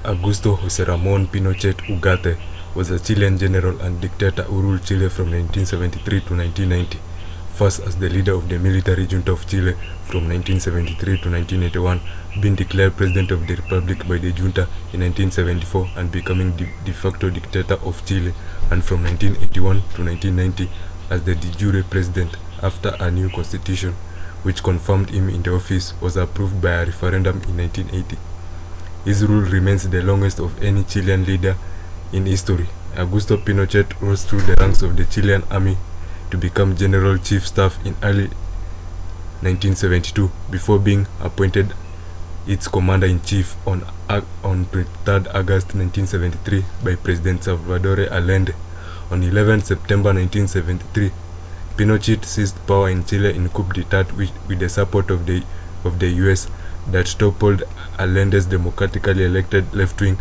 Augusto José Ramón Pinochet Ugarte was a Chilean general and dictator who ruled Chile from 1973 to 1990, first as the leader of the military junta of Chile from 1973 to 1981, being declared president of the republic by the junta in 1974 and becoming de facto dictator of Chile, and from 1981 to 1990 as the de jure president after a new constitution, which confirmed him in the office, was approved by a referendum in 1980. His rule remains the longest of any Chilean leader in history. Augusto Pinochet rose through the ranks of the Chilean army to become General Chief Staff in early 1972 before being appointed its commander-in-chief on 23rd August 1973 by President Salvador Allende. On 11 September 1973, Pinochet seized power in Chile in coup d'etat with the support of the US that toppled Allende's democratically elected left-wing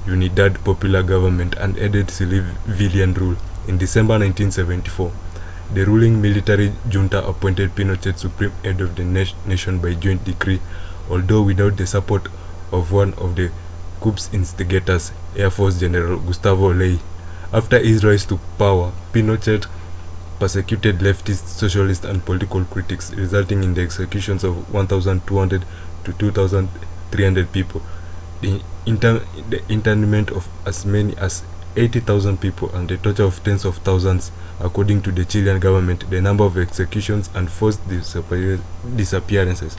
Unidad Popular government and added civilian rule. In December 1974, the ruling military junta appointed Pinochet supreme head of the nation by joint decree, although without the support of one of the coup's instigators, Air Force General Gustavo Ley. After his rise to power, Pinochet persecuted leftist, socialist, and political critics, resulting in the executions of 1,200 to 2,300 people, the internment of as many as 80,000 people, and the torture of tens of thousands. According to the Chilean government, the number of executions and forced disappearances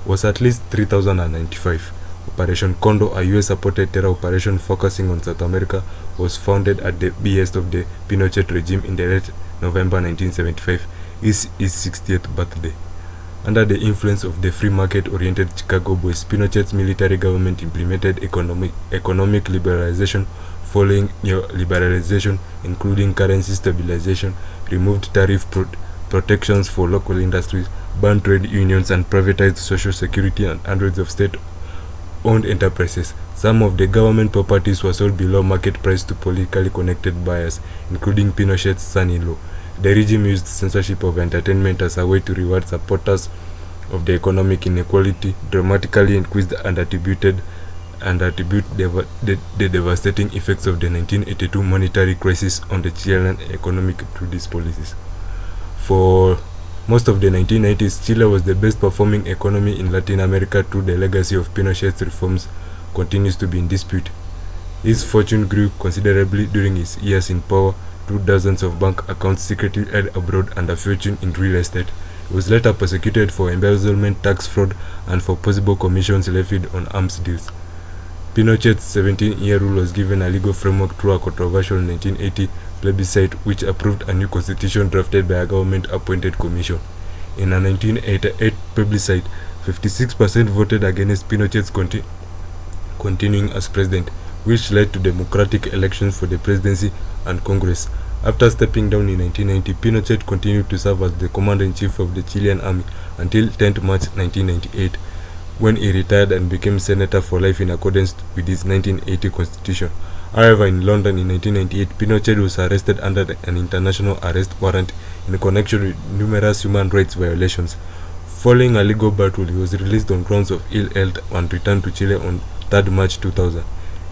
was at least 3,095. Operation Condor, a US-supported terror operation focusing on South America, was founded at the behest of the Pinochet regime in the late November 1975, his 60th birthday. Under the influence of the free market-oriented Chicago boys, Pinochet's military government implemented economic liberalization following neoliberalization, including currency stabilization, removed tariff protections for local industries, banned trade unions, and privatized social security and hundreds of state-owned enterprises. Some of the government properties were sold below market price to politically connected buyers, including Pinochet's son-in-law. The regime used censorship of entertainment as a way to reward supporters of the economic inequality, dramatically increased and attribute the devastating effects of the 1982 monetary crisis on the Chilean economy through these policies. For most of the 1990s, Chile was the best performing economy in Latin America through the legacy of Pinochet's reforms continues to be in dispute. His fortune grew considerably during his years in power through dozens of bank accounts secretly held abroad and a fortune in real estate. He was later persecuted for embezzlement, tax fraud, and for possible commissions levied on arms deals. Pinochet's 17-year rule was given a legal framework through a controversial 1980 plebiscite which approved a new constitution drafted by a government-appointed commission. In a 1988 plebiscite, 56% voted against Pinochet's continuing as president, which led to democratic elections for the presidency and Congress. After stepping down in 1990, Pinochet continued to serve as the commander-in-chief of the Chilean army until 10 March 1998, when he retired and became senator for life in accordance with his 1980 constitution. However, in London in 1998, Pinochet was arrested under an international arrest warrant in connection with numerous human rights violations. Following a legal battle, he was released on grounds of ill health and returned to Chile on 3rd March 2000.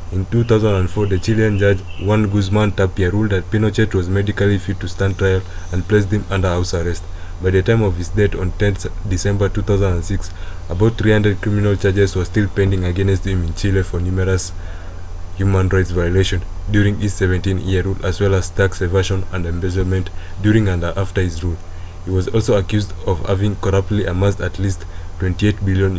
In 2004, the Chilean judge Juan Guzman Tapia ruled that Pinochet was medically fit to stand trial and placed him under house arrest. By the time of his death on 10th December 2006, about 300 criminal charges were still pending against him in Chile for numerous human rights violations during his 17-year rule, as well as tax evasion and embezzlement during and after his rule. He was also accused of having corruptly amassed at least $28 billion.